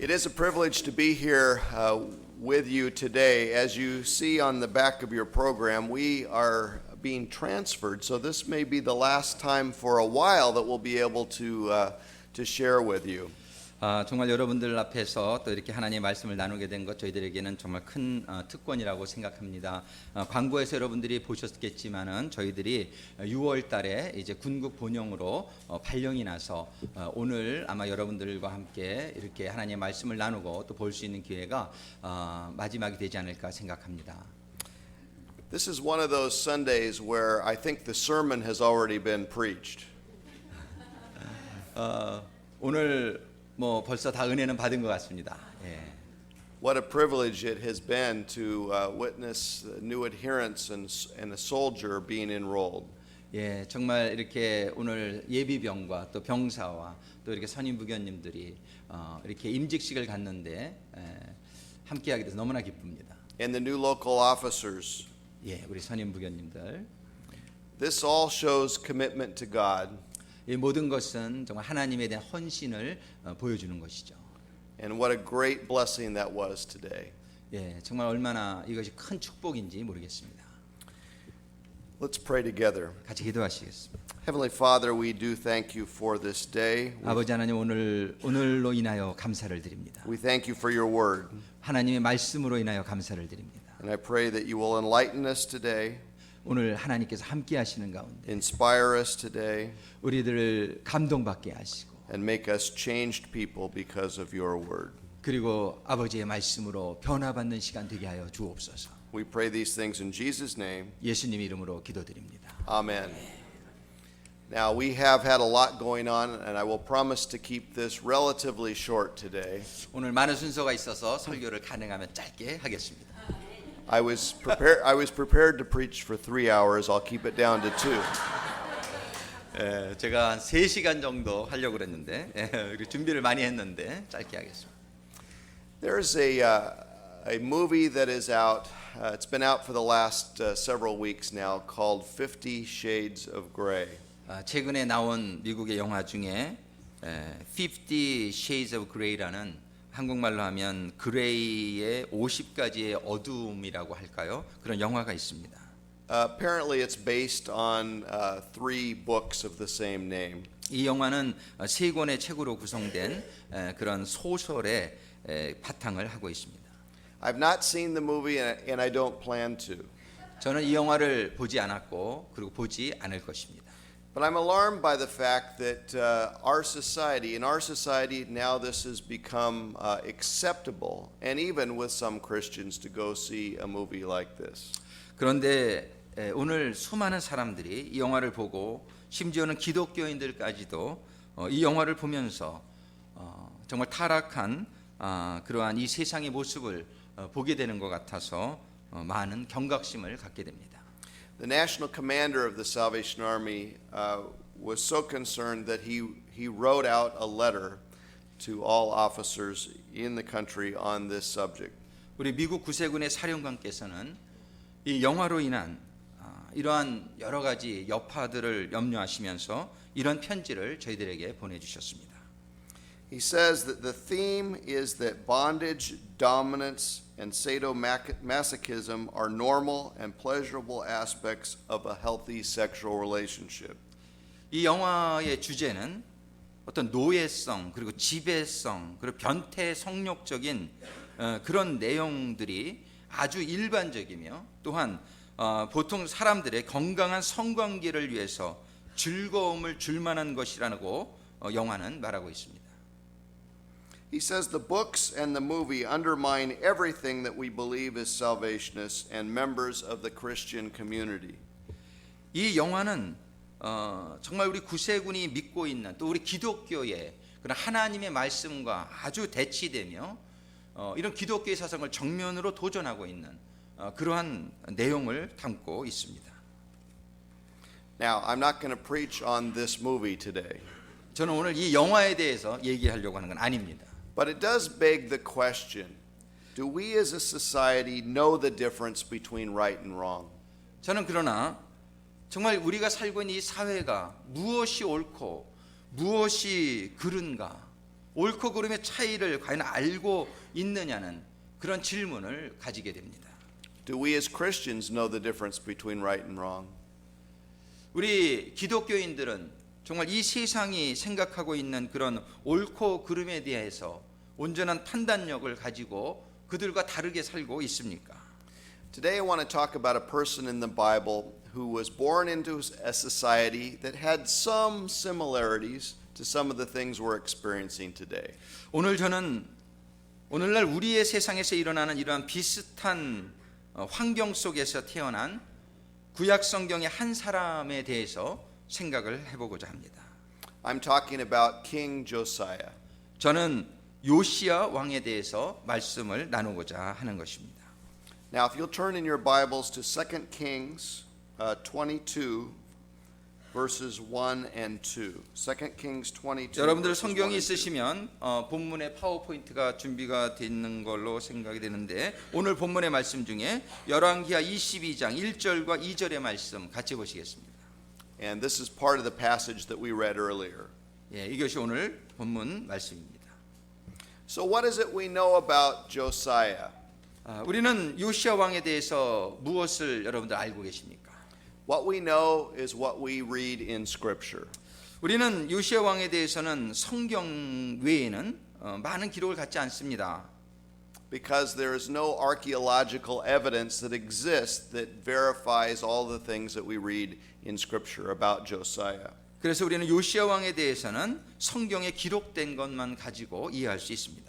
It is a privilege to be here with you today. As you see on the back of your program, we are being transferred, so this may be the last time for a while that we'll be able to share with you. 정말 여러분들 앞에서 또 이렇게 하나님의 말씀을 나누게 된 것 저희들에게는 정말 큰 특권이라고 생각합니다. 광고에서 여러분들이 보셨겠지만은 저희들이 6월 달에 이제 군국 본영으로 발령이 나서 오늘 아마 여러분들과 함께 이렇게 하나님의 말씀을 나누고 또 볼 수 있는 기회가 마지막이 되지 않을까 생각합니다. This is one of those Sundays where I think the sermon has already been preached. 오늘 뭐 벌써 다 은혜는 받은 것 같습니다. 예. What a privilege it has been to witness new adherents and a soldier being enrolled. 예, 정말 이렇게 오늘 예비병과 또 병사와 또 이렇게 선임부견님들이 이렇게 임직식을 갖는데 함께하게 돼서 너무나 기쁩니다. And the new local officers. 예, 우리 선임부견님들. This all shows commitment to God. 이 모든 것은 정말 하나님에 대한 헌신을 보여주는 것이죠. And what a great blessing that was today. 예, 정말 얼마나 이것이 큰 축복인지 모르겠습니다. Let's pray together. 같이 기도하시겠습니다. Heavenly Father, we do thank you for this day. 아버지 하나님 오늘로 인하여 감사를 드립니다. We thank you for your word. 하나님의 말씀으로 인하여 감사를 드립니다. And I pray that you will enlighten us today. 오늘 하나님께서 함께 하시는 가운데 Inspire us today. 우리들을 감동받게 하시고 And make us changed people because of your word. 그리고 아버지의 말씀으로 변화받는 시간 되게 하여 주옵소서. We pray these things in Jesus' name. 예수님 이름으로 기도드립니다. Amen. Now we have had a lot going on, and I will promise to keep this relatively short today. 오늘 많은 순서가 있어서 설교를 가능하면 짧게 하겠습니다. I was prepared to preach for 3 hours. I'll keep it down to 2. 예, 제가 한 3시간 정도 하려고 그랬는데 준비를 많이 했는데 짧게 하겠습니다. There's a movie that is out. It's been out for the last several weeks now called 50 Shades of Grey. 최근에 나온 미국의 영화 중에 50 Shades of Grey라는 한국말로 하면 그레이의 50가지의 어두움이라고 할까요? 그런 영화가 있습니다. Apparently it's based on 3 books of the same name. 이 영화는 3권의 책으로 구성된 그런 소설의 바탕을 하고 있습니다. I've not seen the movie and I don't plan to. 저는 이 영화를 보지 않았고 그리고 보지 않을 것입니다. But I'm alarmed by the fact that in our society now this has become acceptable and even with some Christians to go see a movie like this. 그런데 오늘 수많은 사람들이 이 영화를 보고 심지어는 기독교인들까지도 이 영화를 보면서 정말 타락한 그러한 이 세상의 모습을 보게 되는 것 같아서 많은 경각심을 갖게 됩니다. The national commander of the Salvation Army was so concerned that he wrote out a letter to all officers in the country on this subject. 우리 미국 구세군의 사령관께서는 이 영화로 인한 이러한 여러 가지 여파들을 염려하시면서 이런 편지를 저희들에게 보내주셨습니다. He says that the theme is that bondage, dominance, and sadomasochism are normal and pleasurable aspects of a healthy sexual relationship. 이 영화의 주제는 어떤 노예성 그리고 지배성 그리고 변태 성욕적인 그런 내용들이 아주 일반적이며 또한 보통 사람들의 건강한 성관계를 위해서 즐거움을 줄 만한 것이라고 영화는 말하고 있습니다. He says the books and the movie undermine everything that we believe as salvationists and members of the Christian community. 이 영화는 정말 우리 구세군이 믿고 있는 또 우리 기독교의 그런 하나님의 말씀과 아주 대치되며 이런 기독교의 사상을 정면으로 도전하고 있는 그러한 내용을 담고 있습니다. Now, I'm not going to preach on this movie today. 저는 오늘 이 영화에 대해서 얘기하려고 하는 건 아닙니다. But it does beg the question, do we as a society know the difference between right and wrong? 저는 그러나 정말 우리가 살고 있는 이 사회가 무엇이 옳고 무엇이 그른가 옳고 그름의 차이를 과연 알고 있느냐는 그런 질문을 가지게 됩니다. Do we as Christians know the difference between right and wrong? 우리 기독교인들은 정말 이 세상이 생각하고 있는 그런 옳고 그름에 대해서 온전한 판단력을 가지고 그들과 다르게 살고 있습니까? Today I want to talk about a person in the Bible who was born into a society that had some similarities to some of the things we're experiencing today. 오늘 저는 오늘날 우리의 세상에서 일어나는 이러한 비슷한 환경 속에서 태어난 구약 성경의 한 사람에 대해서 생각을 해보고자 합니다. I'm talking about King Josiah. 저는 요시야 왕에 대해서 말씀을 나누고자 하는 것입니다. Now, if you'll turn in your Bibles to 2 Kings 22, verses 1 and 2. 2 Kings 22. 여러분들 verses 1 성경이 and 2. 있으시면 본문에 파워포인트가 준비가 되는 걸로 생각이 되는데 오늘 본문의 말씀 중에 열왕기하 22장 1절과 2절의 말씀 같이 보시겠습니다. And this is part of the passage that we read earlier. 예, 이것이 오늘 본문 말씀입니다. So what is it we know about Josiah? 우리는 요시야 왕에 대해서 무엇을 여러분들 알고 계십니까? What we know is what we read in Scripture. 우리는 요시야 왕에 대해서는 성경 외에는 많은 기록을 갖지 않습니다. Because there is no archaeological evidence that exists that verifies all the things that we read in Scripture about Josiah. 그래서 우리는 요시야 왕에 대해서는 성경에 기록된 것만 가지고 이해할 수 있습니다.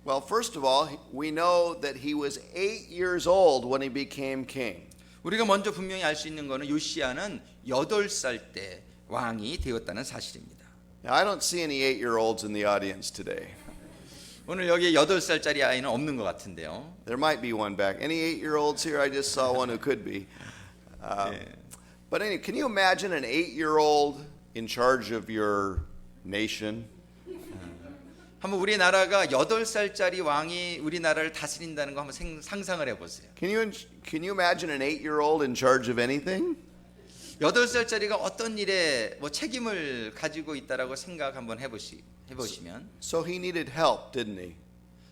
Well, first of all, we know that he was 8 years old when he became king. 우리가 먼저 분명히 알 수 있는 것은 요시야는 8살 때 왕이 되었다는 사실입니다. Now, I don't see any 8-year-olds in the audience today. 오늘 여기에 8살짜리 아이는 없는 것 같은데요. There might be one back. Any 8-year-olds here? I just saw one who could be. But anyway, can you imagine an 8-year-old in charge of your nation? 한번 우리나라가 8살짜리 왕이 우리나라를 다스린다는 거 한번 상상을 해보세요. Can you imagine an 8-year-old in charge of anything? 8살짜리가 어떤 일에 뭐 책임을 가지고 있다라고 생각 한번 해보시면 So he needed help, didn't he?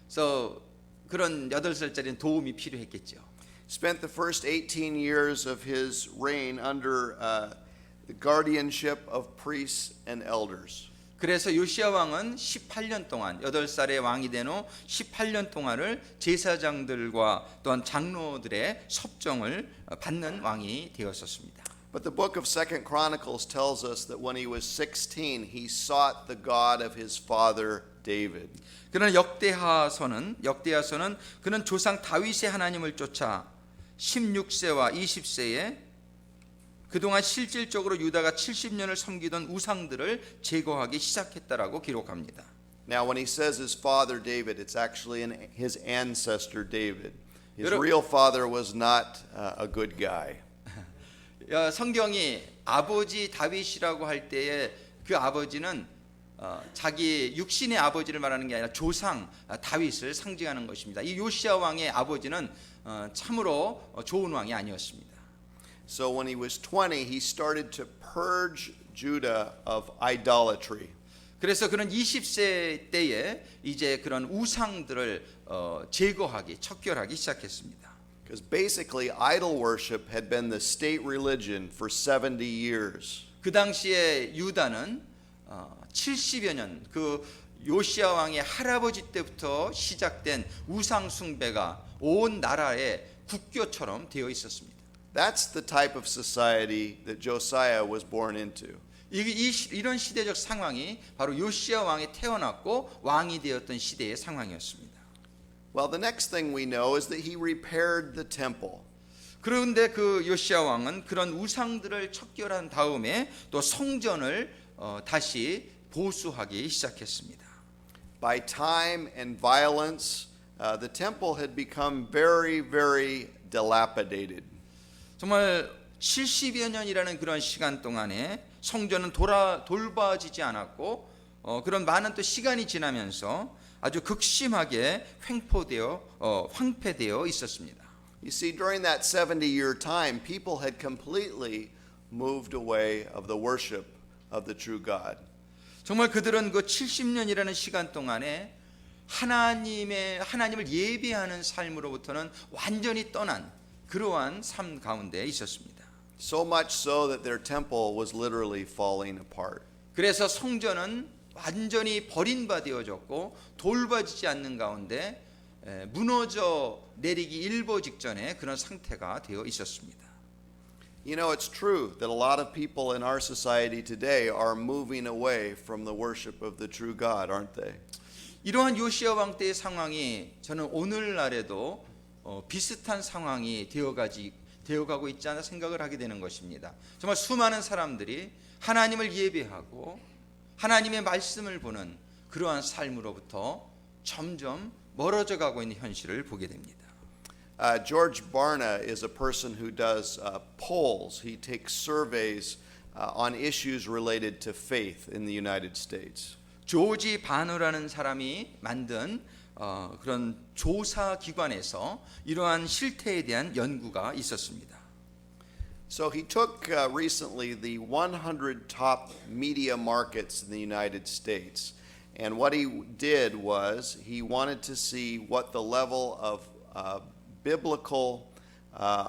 그래서 그런 8살짜리는 도움이 필요했겠죠. Spent the first 18 years of his reign under the guardianship of priests and elders. 그래서 요시야 왕은 18년 동안 8살의 왕이 된 후 18년 동안을 제사장들과 또한 장로들의 섭정을 받는 왕이 되었었습니다. But the book of 2 Chronicles tells us that when he was 16, he sought the God of his father David. 그러나 역대하서는 그는 조상 다윗의 하나님을 쫓아 16세와 20세에 그동안 실질적으로 유다가 70년을 섬기던 우상들을 제거하기 시작했다라고 기록합니다. Now, when he says his father David, it's actually his ancestor David. His 여러분- real father was not a good guy. 성경이 아버지 다윗이라고 할 때에 그 아버지는 자기 육신의 아버지를 말하는 게 아니라 조상 다윗을 상징하는 것입니다. 이 요시야 왕의 아버지는 참으로 좋은 왕이 아니었습니다. So when he was 20, he started to purge Judah of idolatry. 그래서 그는 20세 때에 이제 그런 우상들을 제거하기, 척결하기 시작했습니다. Because basically, idol worship had been the state religion for 70 years. 그 당시에 유다는 70여 년 그 요시야 왕의 할아버지 때부터 시작된 우상 숭배가 온 나라의 국교처럼 되어 있었습니다. That's the type of society that Josiah was born into. 이런 시대적 상황이 바로 요시야 왕이 태어났고 왕이 되었던 시대의 상황이었습니다. Well, the next thing we know is that he repaired the temple. 그런데 그 요시야 왕은 그런 우상들을 척결한 다음에 또 성전을 다시 보수하기 시작했습니다. By time and violence, the temple had become very, very dilapidated. 정말 70여 년이라는 그런 시간 동안에 성전은 돌봐지지 않았고 그런 많은 또 시간이 지나면서 아주 극심하게 황폐되어 있었습니다. You see, during that 70-year time, people had completely moved away of the worship of the true God. 정말 그들은 그 70년이라는 시간 동안에 하나님을 예배하는 삶으로부터는 완전히 떠난 그러한 삶 가운데 있었습니다. So much so that their temple was literally falling apart. 그래서 성전은 완전히 버림바 되어졌고 돌봐지지 않는 가운데 무너져 내리기 일보 직전에 그런 상태가 되어 있었습니다. You know, it's true that a lot of people in our society today are moving away from the worship of the true God, aren't they? 이러한 요시야 왕 때의 상황이 저는 오늘날에도 비슷한 상황이 되어가고 있지 않나 생각을 하게 되는 것입니다. 정말 수많은 사람들이 하나님을 예배하고 하나님의 말씀을 보는 그러한 삶으로부터 점점 멀어져 가고 있는 현실을 보게 됩니다. George Barna is a person who does polls. He takes surveys on issues related to faith in the United States. 조지 바너라는 사람이 만든 그런 조사 기관에서 이러한 실태에 대한 연구가 있었습니다. So he took recently the 100 top media markets in the United States. And what he did was he wanted to see what the level of biblical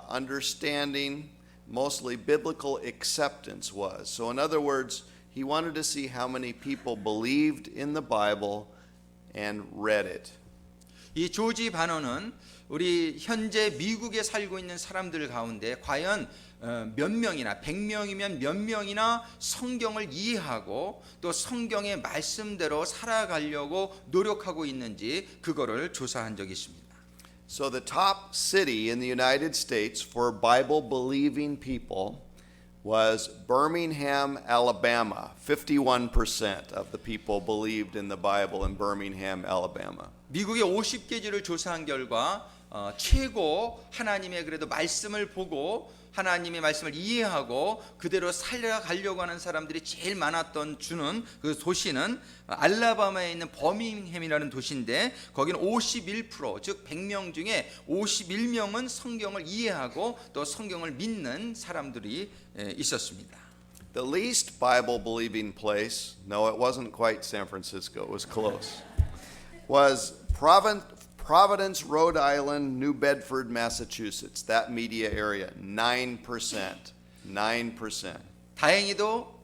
understanding, mostly biblical acceptance was. So in other words, he wanted to see how many people believed in the Bible and read it. 이 조지 바너는 우리 현재 미국에 살고 있는 사람들 가운데 과연 몇 명이나 100명이면 몇 명이나 성경을 이해하고 또 성경의 말씀대로 살아가려고 노력하고 있는지 그거를 조사한 적이 있습니다. So the top city in the United States for Bible believing people was Birmingham, Alabama. 51% of the people believed in the Bible in Birmingham, Alabama. 미국의 50개주를 조사한 결과 최고 하나님의 그래도 말씀을 보고 하나님의 말씀을 이해하고 그대로 살려가려고 하는 사람들이 제일 많았던 주는 그 도시는 알라바마에 있는 버밍햄이라는 도시인데 거기는 51%, 즉 100명 중에 51명은 성경을 이해하고 또 성경을 믿는 사람들이 있었습니다. The least Bible believing place, no, it wasn't quite San Francisco, it was close, was Providence, Rhode Island, New Bedford, Massachusetts. That media area, 9%. 9%. 다행히도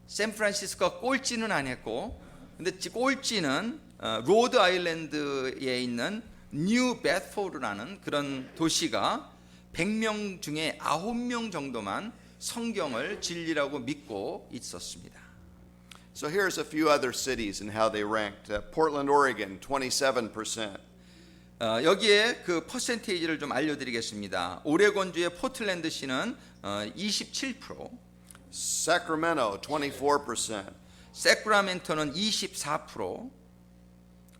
샌프란시스코가 꼴찌는 안 했고, 근데 꼴찌는 로드 아일랜드에 있는 뉴 베드포드라는 그런 도시가 100명 중에 9명 정도만 성경을 진리라고 믿고 있었습니다. So here's a few other cities and how they ranked. Portland, Oregon, 27%. 여기에 그 퍼센테이지를 좀 알려드리겠습니다. 오레곤주의 포틀랜드시는 27%, Sacramento, 24%. 세크라멘토는 24%,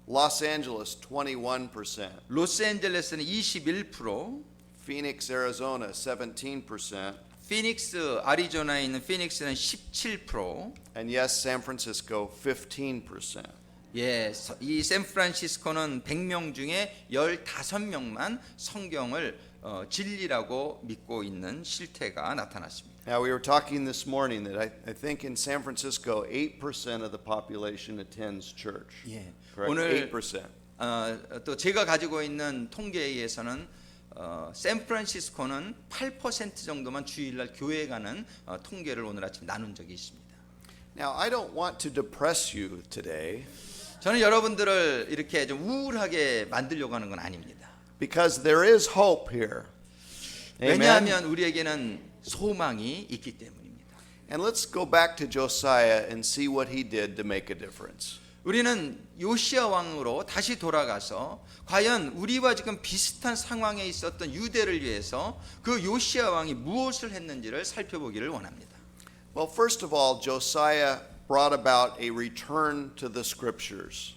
Los Angeles, 21%. 로스앤젤레스는 21%, Phoenix, Arizona, 17%. 피닉스 아리조나에 있는 피닉스는 17%, And yes, San Francisco, 15%. 예, 이 샌프란시스코는 100명 중에 15명만 성경을 진리라고 믿고 있는 실태가 나타났습니다. Now, we were talking this morning that I think in San Francisco, 8% of the population attends church. 예, Correct? 오늘 8%. 또 제가 가지고 있는 통계에 의해서는 샌프란시스코는 8% 정도만 주일날 교회에 가는 통계를 오늘 아침 나눈 적이 있습니다. Now, I don't want to depress you today 저는 여러분들을 이렇게 좀 우울하게 만들려고 하는 건 아닙니다. because there is hope here. Amen? 왜냐하면 우리에게는 소망이 있기 때문입니다. And let's go back to Josiah and see what he did to make a difference. 우리는 요시야 왕으로 다시 돌아가서 과연 우리와 지금 비슷한 상황에 있었던 유대를 위해서 그 요시야 왕이 무엇을 했는지를 살펴보기를 원합니다. Well, first of all, Josiah brought about a return to the scriptures.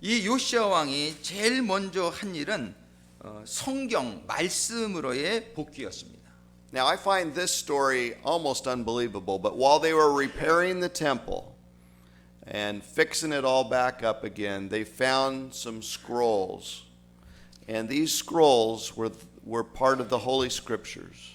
이 요시야 왕이 제일 먼저 한 일은 성경 말씀으로의 복귀였습니다. Now, I find this story almost unbelievable, but while they were repairing the temple and fixing it all back up again, they found some scrolls. And these scrolls were part of the Holy Scriptures.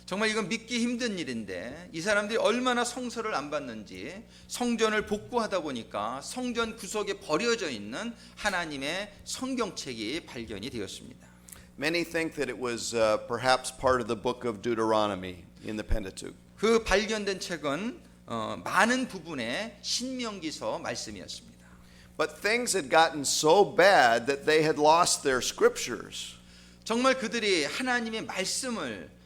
정말 이건 믿기 힘든 일인데 이 사람들이 얼마나 성서를 안 봤는지 성전을 복구하다 보니까 성전 구석에 버려져 있는 하나님의 성경책이 발견이 되었습니다. Many think that it was perhaps part of the book of Deuteronomy in the Pentateuch. 그 발견된 책은 많은 부분의 신명기서 말씀이었습니다. But things had gotten so bad that they had lost their scriptures. 정말 그들이 하나님의 말씀을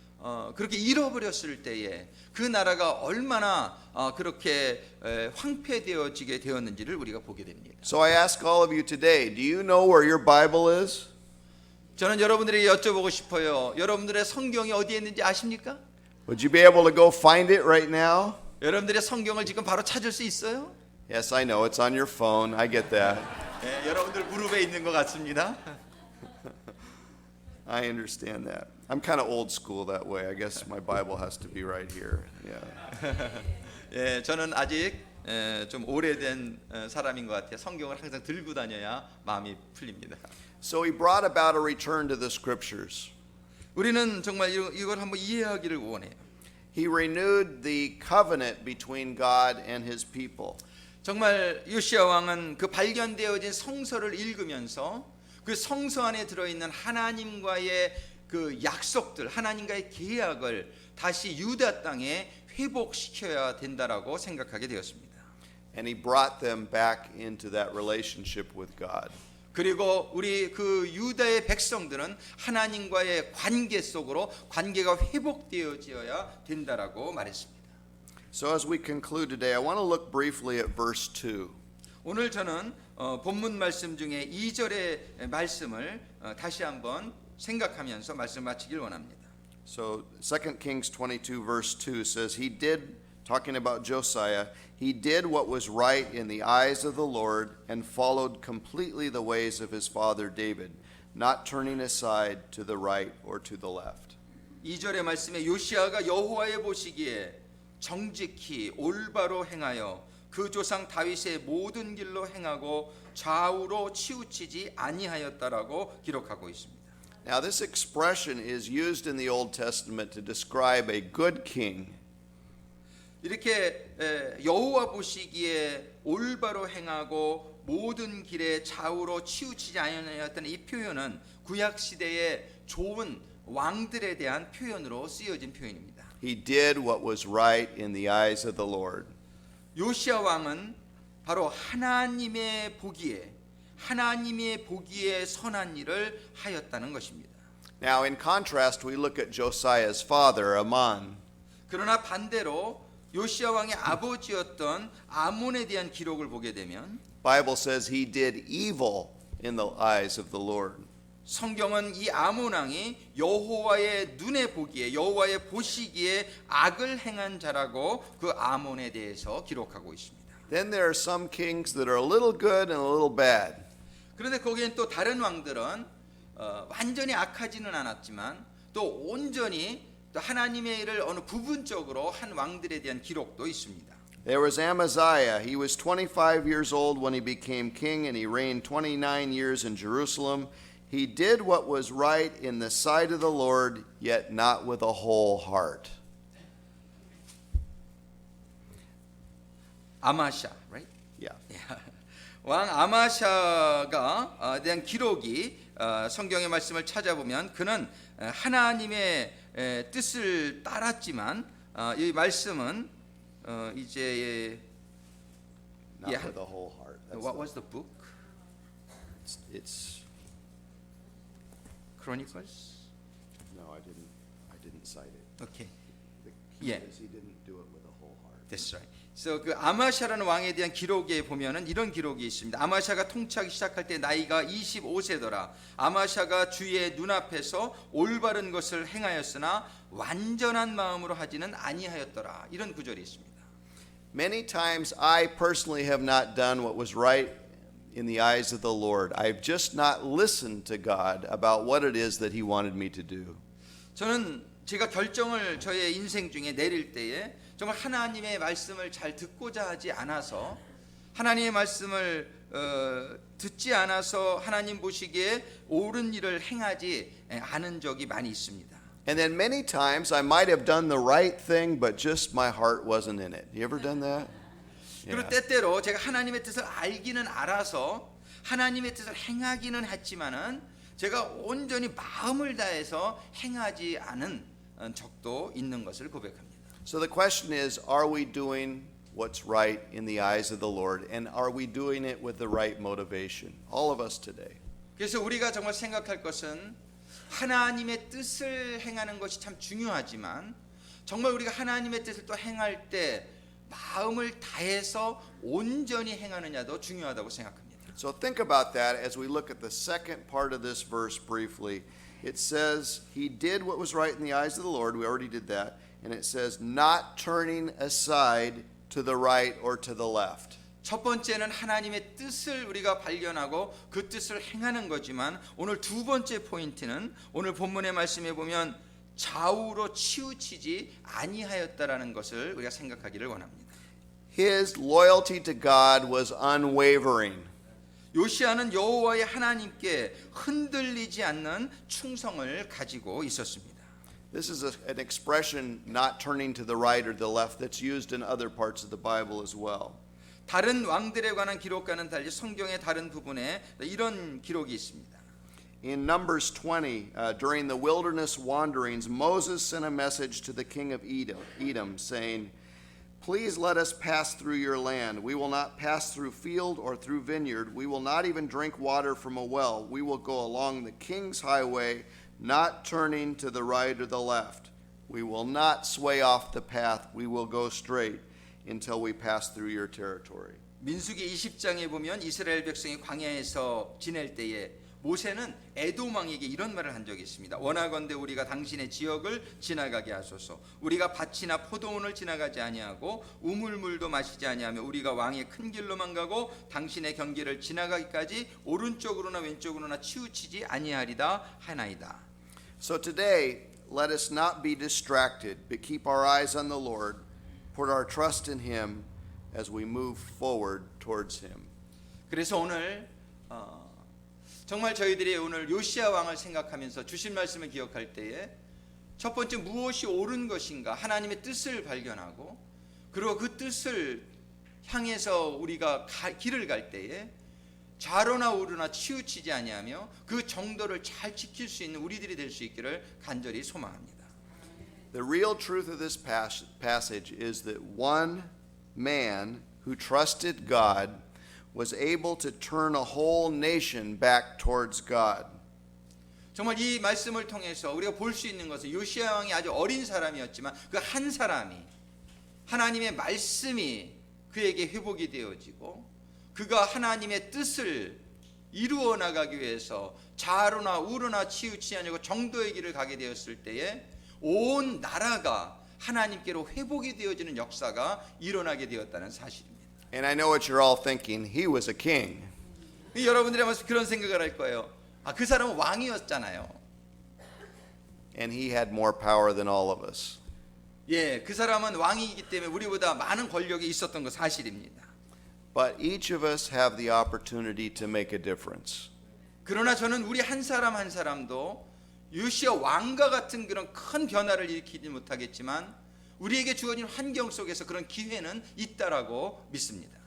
그렇게 잃어버렸을 때에 그 나라가 얼마나 그렇게 황폐되어지게 되었는지를 우리가 보게 됩니다. So I ask all of you today, do you know where your Bible is? 저는 여러분들에게 여쭤보고 싶어요. 여러분들의 성경이 어디에 있는지 아십니까? Would you be able to go find it right now? 여러분들의 성경을 지금 바로 찾을 수 있어요? Yes, I know. It's on your phone. I get that. 네, 여러분들 무릎에 있는 것 같습니다. I understand that. I'm kind of old school that way. I guess my Bible has to be right here. Yeah. 예, 저는 아직 좀 오래된 사람인 것 같아요. 성경을 항상 들고 다녀야 마음이 풀립니다. So he brought about a return to the scriptures. 우리는 정말 이걸 한번 이해하기를 원해요. He renewed the covenant between God and his people. 정말 요시야 왕은 그 발견되어진 성서를 읽으면서 그 성서 안에 들어있는 하나님과의 그 약속들, 하나님과의 계약을 다시 유다 땅에 회복시켜야 된다라고 생각하게 되었습니다. And he brought them back into that relationship with God. 그리고 우리 그 유다의 백성들은 하나님과의 관계 속으로 관계가 회복되어져야 된다라고 말했습니다. So as we conclude today, I want to look briefly at verse 2. 오늘 저는 본문 말씀 중에 2절의 말씀을 다시 한번 생각하면서 말씀 마치길 원합니다. So 2 Kings 22 verse 2 says, he did, talking about Josiah, he did what was right in the eyes of the Lord and followed completely the ways of his father David, not turning aside to the right or to the left. 2절의 말씀에 요시아가 여호와의 보시기에 정직히 올바로 행하여 그 조상 다윗의 모든 길로 행하고 좌우로 치우치지 아니하였다라고 기록하고 있습니다. Now this expression is used in the Old Testament to describe a good king. 이렇게 여호와 보시기에 올바로 행하고 모든 길에 좌우로 치우치지 아니하였다는 이 표현은 구약 시대의 좋은 왕들에 대한 표현으로 쓰여진 표현입니다. He did what was right in the eyes of the Lord. 요시아 왕은 바로 하나님의 보기에 선한 일을 하였다는 것입니다. Now in contrast, we look at Josiah's father, Amon. 그러나 반대로 요시아 왕의 아버지였던 아몬에 대한 기록을 보게 되면 Bible says he did evil in the eyes of the Lord. 성경은 이 아몬 왕이 여호와의 눈에 보기에 여호와의 보시기에 악을 행한 자라고 그 아몬에 대해서 기록하고 있습니다. Then there are some kings that are a little good and a little bad. 그런데 거기엔 또 다른 왕들은 완전히 악하지는 않았지만 또 온전히 또 하나님의 일을 어느 부분적으로 한 왕들에 대한 기록도 있습니다. There was Amaziah. He was 25 years old when he became king, and he reigned 29 years in Jerusalem. He did what was right in the sight of the Lord, yet not with a whole heart. 아마샤, right? Yeah. 왕 아마샤가 대한 기록이 성경의 말씀을 찾아보면 그는 하나님의 뜻을 따랐지만 이 말씀은 이제 Not with a whole heart. What was the book? It's Chronicles? no, I didn't cite it. Okay. The key Yeah. is he didn't do it with a whole heart. That's right. 그래서 그 아마샤라는 왕에 대한 기록에 보면은 이런 기록이 있습니다. 아마샤가 통치하기 시작할 때 나이가 25세더라. 아마샤가 주의 눈앞에서 올바른 것을 행하였으나 완전한 마음으로 하지는 아니하였더라. 이런 구절이 있습니다. Many times I personally have not done what was right in the eyes of the Lord. I've just not listened to God about what it is that he wanted me to do. 저는 제가 결정을 저의 인생 중에 내릴 때에 정말 하나님의 말씀을 잘 듣고자 하지 않아서 하나님의 말씀을 듣지 않아서 하나님 보시기에 옳은 일을 행하지 않은 적이 많이 있습니다. And then many times I might have done the right thing, but just my heart wasn't in it. You ever done that? 그리고 Yeah. 때때로 제가 하나님의 뜻을 알기는 알아서 하나님의 뜻을 행하기는 했지만은 제가 온전히 마음을 다해서 행하지 않은 적도 있는 것을 고백합니다. So the question is, are we doing what's right in the eyes of the Lord? And are we doing it with the right motivation? All of us today. 그래서 우리가 정말 생각할 것은 하나님의 뜻을 행하는 것이 참 중요하지만 정말 우리가 하나님의 뜻을 또 행할 때 마음을 다해서 온전히 행하느냐도 중요하다고 생각합니다. So think about that as we look at the second part of this verse briefly. It says, he did what was right in the eyes of the Lord. We already did that. And it says, not turning aside to the right or to the left. 첫 번째는 하나님의 뜻을 우리가 발견하고 그 뜻을 행하는 거지만 오늘 두 번째 포인트는 오늘 본문의 말씀에 보면 좌우로 치우치지 아니하였다라는 것을 우리가 생각하기를 원합니다. His loyalty to God was unwavering. 요시아는 여호와의 하나님께 흔들리지 않는 충성을 가지고 있었습니다. This is an expression, not turning to the right or the left, that's used in other parts of the Bible as well. 다른 왕들에 관한 기록과는 달리 성경의 다른 부분에 이런 기록이 있습니다. In Numbers 20, during the wilderness wanderings, Moses sent a message to the king of Edom saying, please let us pass through your land. We will not pass through field or through vineyard. We will not even drink water from a well. We will go along the king's highway, not turning to the right or the left. We will not sway off the path. We will go straight until we pass through your territory. 민수기 20장에 보면 이스라엘 백성이 광야에서 지낼 때에 모세는 에돔 왕에게 이런 말을 한 적이 있습니다. 원하건대 우리가 당신의 지역을 지나가게 하소서. 우리가 밭이나 포도원을 지나가지 아니하고 우물물도 마시지 아니하며 우리가 왕의 큰 길로만 가고 당신의 경계를 지나가기까지 오른쪽으로나 왼쪽으로나 치우치지 아니하리다 하나이다. So today, let us not be distracted, but keep our eyes on the Lord, put our trust in Him as we move forward towards Him. 그래서 오늘 정말 저희들이 오늘 요시아 왕을 생각하면서 주신 말씀을 기억할 때에 첫 번째 무엇이 옳은 것인가 하나님의 뜻을 발견하고 그리고 그 뜻을 향해서 우리가 길을 갈 때에 좌로나 우로나 치우치지 아니하며 그 정도를 잘 지킬 수 있는 우리들이 될 수 있기를 간절히 소망합니다. The real truth of this passage is that one man who trusted God was able to turn a whole nation back towards God. 정말 이 말씀을 통해서 우리가 볼 수 있는 것은 요시아 왕이 아주 어린 사람이었지만 그 한 사람이 하나님의 말씀이 그에게 회복이 되어지고 그가 하나님의 뜻을 이루어 나가기 위해서 좌로나 우로나 치우치지 아니고 정도의 길을 가게 되었을 때에 온 나라가 하나님께로 회복이 되어지는 역사가 일어나게 되었다는 사실입니다. And I know what you're all thinking. He was a king. 여러분들이 아마 그런 생각을 할 거예요. 그 사람은 왕이었잖아요. And he had more power than all of us. 예, 그 사람은 왕이기 때문에 우리보다 많은 권력이 있었던 거 사실입니다. But each of us have the opportunity to make a difference. 그러나 저는 우리 한 사람 한 사람도 요시아 왕과 같은 그런 큰 변화를 일으키지 못하겠지만 우리에게 주어진 환경 속에서 그런 기회는 있다라고 믿습니다.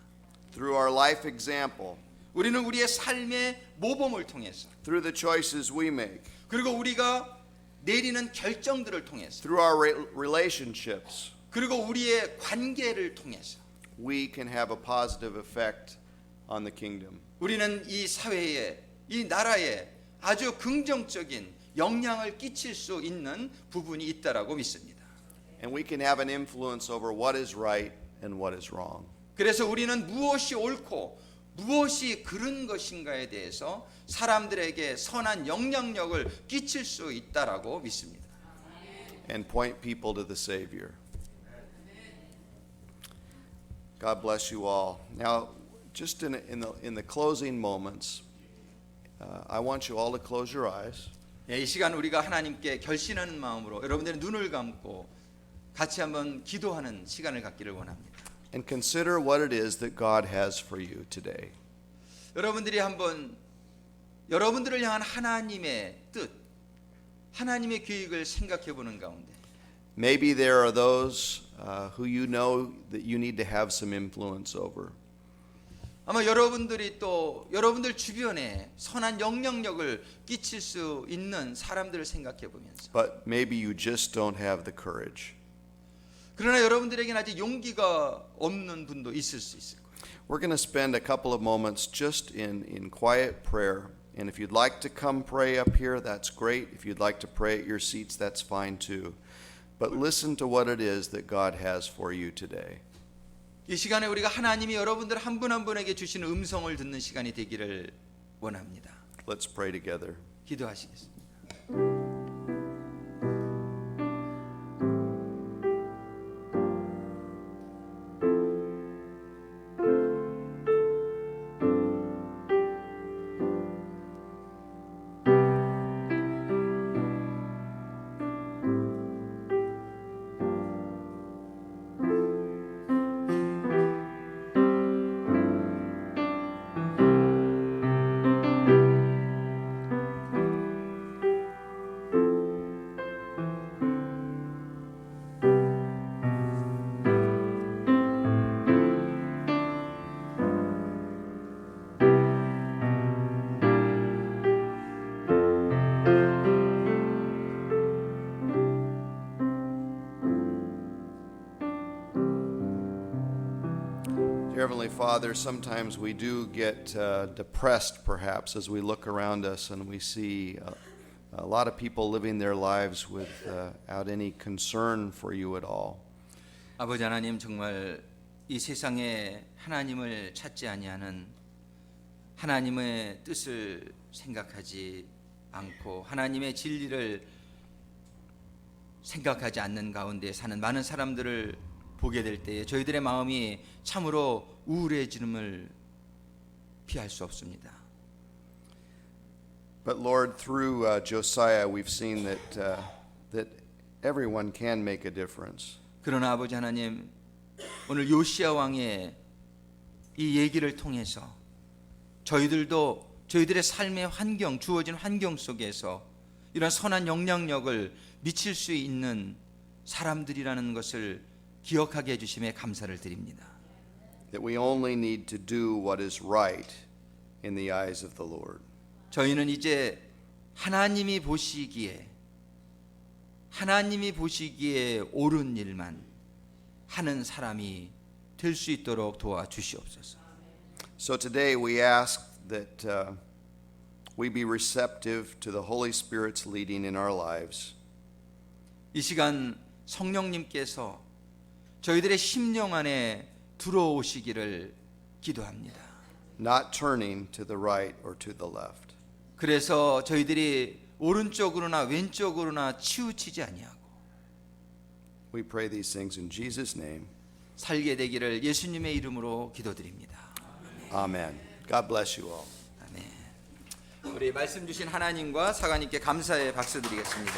Through our life example, 우리는 우리의 삶의 모범을 통해서 through the choices we make, 그리고 우리가 내리는 결정들을 통해서 through our relationships, 그리고 우리의 관계를 통해서 we can have a positive effect on the kingdom. 우리는 이 사회에 이 나라에 아주 긍정적인 영향을 끼칠 수 있는 부분이 있다라고 믿습니다. And we can have an influence over what is right and what is wrong. 그래서 우리는 무엇이 옳고 무엇이 그른 것인가에 대해서 사람들에게 선한 영향력을 끼칠 수 있다라고 믿습니다. And point people to the Savior. God bless you all. Now, just in the closing moments, I want you all to close your eyes. 이 시간 우리가 하나님께 결신하는 마음으로 여러분들의 눈을 감고 같이 한번 기도하는 시간을 갖기를 원합니다. And consider what it is that God has for you today. 여러분들이 한번 여러분들을 향한 하나님의 뜻, 하나님의 계획을 생각해 보는 가운데 Maybe there are those who you know that you need to have some influence over. 아마 여러분들이 또 여러분들 주변에 선한 영향력을 끼칠 수 있는 사람들을 생각해 보면서 But maybe you just don't have the courage. 그러나 여러분들에게는 아직 용기가 없는 분도 있을 수 있을 거예요. We're going to spend a couple of moments just in quiet prayer. And if you'd like to come pray up here, that's great. If you'd like to pray at your seats, that's fine too. But listen to what it is that God has for you today. 이 시간에 우리가 하나님이 여러분들 한 분 한 분에게 주시는 음성을 듣는 시간이 되기를 원합니다. Let's pray together. 기도하시겠습니다. Dear Heavenly Father, sometimes we do get depressed perhaps as we look around us and we see a lot of people living their lives without any concern for you at all. 아버지 하나님 정말 이 세상에 하나님을 찾지 아니하는 하나님의 뜻을 생각하지 않고 하나님의 진리를 생각하지 않는 가운데 사는 많은 사람들을 보게 될 때에 저희들의 마음이 참으로 우울해짐을 피할 수 없습니다. But Lord, through Josiah, we've seen that everyone can make a difference. 그러나 아버지 하나님 오늘 요시야 왕의 이 얘기를 통해서 저희들도 저희들의 삶의 환경, 주어진 환경 속에서 이런 선한 영향력을 미칠 수 있는 사람들이라는 것을 기억하게 해주심에 감사를 드립니다. That we only need to do what is right in the eyes of the Lord. 저희는 이제 하나님이 보시기에 옳은 일만 하는 사람이 될 수 있도록 도와주시옵소서. So today we ask that we be receptive to the Holy Spirit's leading in our lives. 이 시간 성령님께서 저희들의 심령 안에 들어오시기를 기도합니다. Not turning to the right or to the left. 그래서 저희들이 오른쪽으로나 왼쪽으로나 치우치지 아니하고 We pray these things in Jesus' name. 살게 되기를 예수님의 이름으로 기도드립니다. Amen. God bless you all. 아멘. 우리 말씀 주신 하나님과 사관님께 감사의 박수 드리겠습니다.